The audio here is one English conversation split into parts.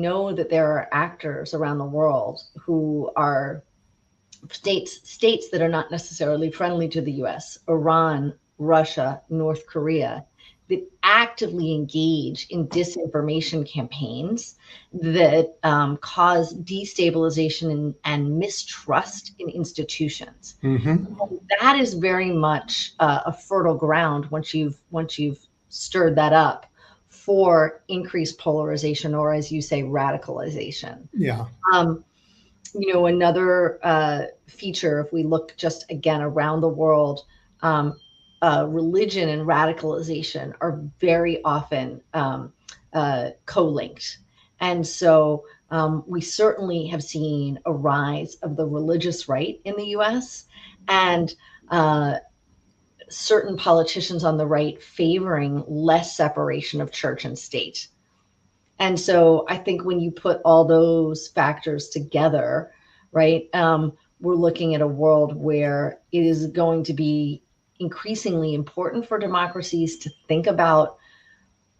know that there are actors around the world who are states that are not necessarily friendly to the US, Iran, Russia, North Korea, that actively engage in disinformation campaigns that cause destabilization and mistrust in institutions. Mm-hmm. That is very much a fertile ground once you've stirred that up for increased polarization, or as you say, radicalization. Yeah. Another feature, if we look just again around the world, religion and radicalization are very often co-linked. And so we certainly have seen a rise of the religious right in the US, and certain politicians on the right favoring less separation of church and state. And so I think when you put all those factors together, right, we're looking at a world where it is going to be increasingly important for democracies to think about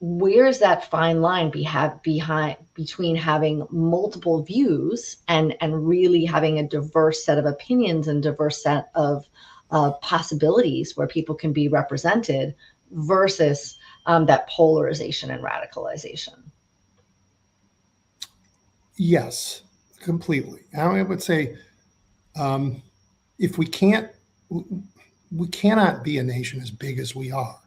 where's that fine line between having multiple views and really having a diverse set of opinions and diverse set of possibilities where people can be represented versus that polarization and radicalization. Yes, completely. I would say if we cannot be a nation as big as we are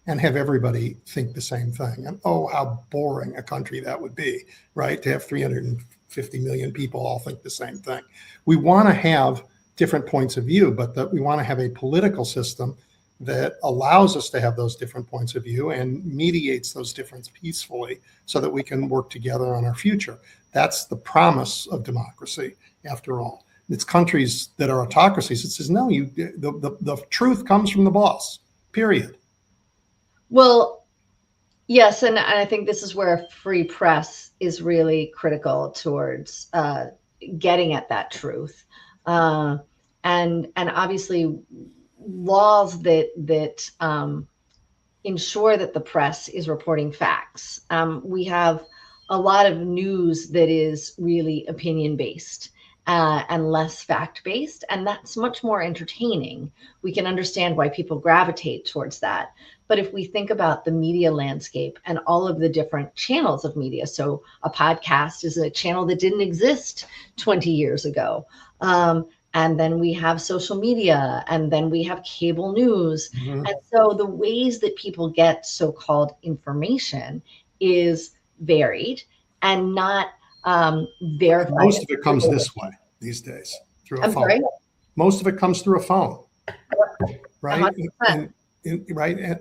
and have everybody think the same thing. And oh, how boring a country that would be, right? To have 350 million people all think the same thing. We want to have different points of view, but we want to have a political system that allows us to have those different points of view and mediates those differences peacefully so that we can work together on our future. That's the promise of democracy, after all. It's countries that are autocracies. It says, no, the truth comes from the boss, period. Well, yes, and I think this is where a free press is really critical towards getting at that truth. And obviously laws that ensure that the press is reporting facts. We have a lot of news that is really opinion-based and less fact-based, and that's much more entertaining. We can understand why people gravitate towards that. But if we think about the media landscape and all of the different channels of media, so a podcast is a channel that didn't exist 20 years ago. And then we have social media, and then we have cable news. Mm-hmm. And so the ways that people get so-called information is varied and not verified. Most of it comes this way these days, through a phone. Sorry? Most of it comes through a phone, right? 100%. Right.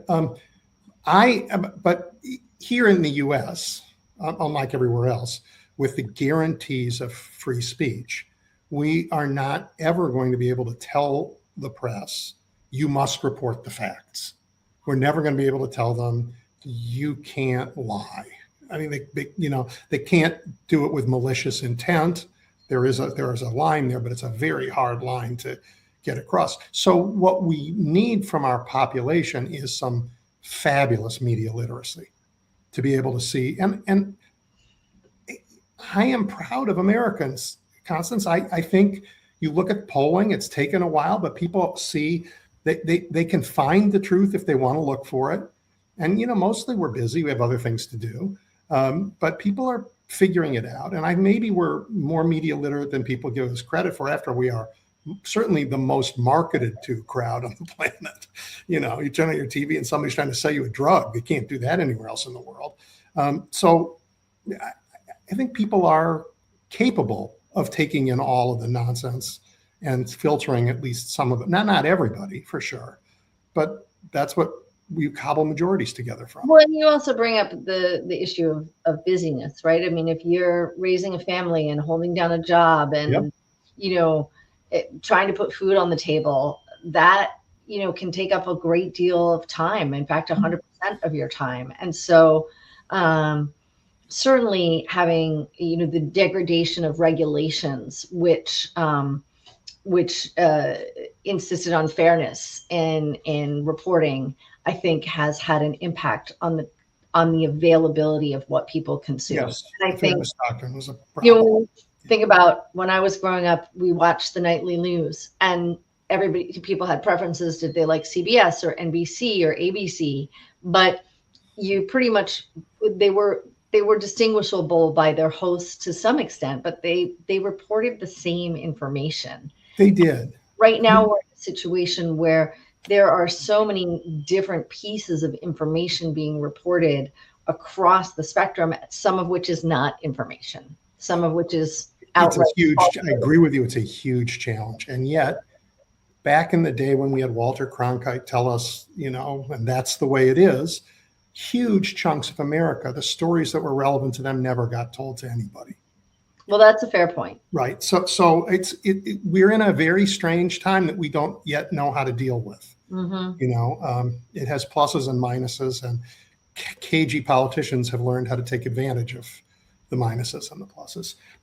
But here in the U.S., unlike everywhere else, with the guarantees of free speech, we are not ever going to be able to tell the press, you must report the facts. We're never going to be able to tell them, you can't lie. I mean, they can't do it with malicious intent. There is a line there, but it's a very hard line to get across. So what we need from our population is some fabulous media literacy to be able to see. And I am proud of Americans, Constance. I think you look at polling, it's taken a while, but people see they can find the truth if they want to look for it. And, mostly we're busy. We have other things to do. But people are figuring it out. And maybe we're more media literate than people give us credit for, after we are certainly the most marketed to crowd on the planet. You turn on your TV and somebody's trying to sell you a drug. They can't do that anywhere else in the world. So I think people are capable of taking in all of the nonsense and filtering at least some of it. Not everybody, for sure, but that's what we cobble majorities together from. Well, and you also bring up the issue of busyness, right? I mean, if you're raising a family and holding down a job and, trying to put food on the table, that, can take up a great deal of time. In fact, 100% of your time. And so certainly having, the degradation of regulations, which insisted on fairness in reporting, I think has had an impact on on the availability of what people consume. Yes, And I the think, fairness doctrine was a you problem. know, think about when I was growing up, we watched the nightly news, and people had preferences. Did they like CBS or NBC or ABC? But you pretty much, they were distinguishable by their hosts to some extent, but they reported the same information. They did. Right now, we're in a situation where there are so many different pieces of information being reported across the spectrum, some of which is not information, some of which is It's a outright huge, I falsehood. agree with you, it's a huge challenge. And yet, back in the day when we had Walter Cronkite tell us, and that's the way it is, huge chunks of America, the stories that were relevant to them never got told to anybody. Well, that's a fair point. Right. So we're in a very strange time that we don't yet know how to deal with. It has pluses and minuses, and cagey politicians have learned how to take advantage of the minuses and the pluses.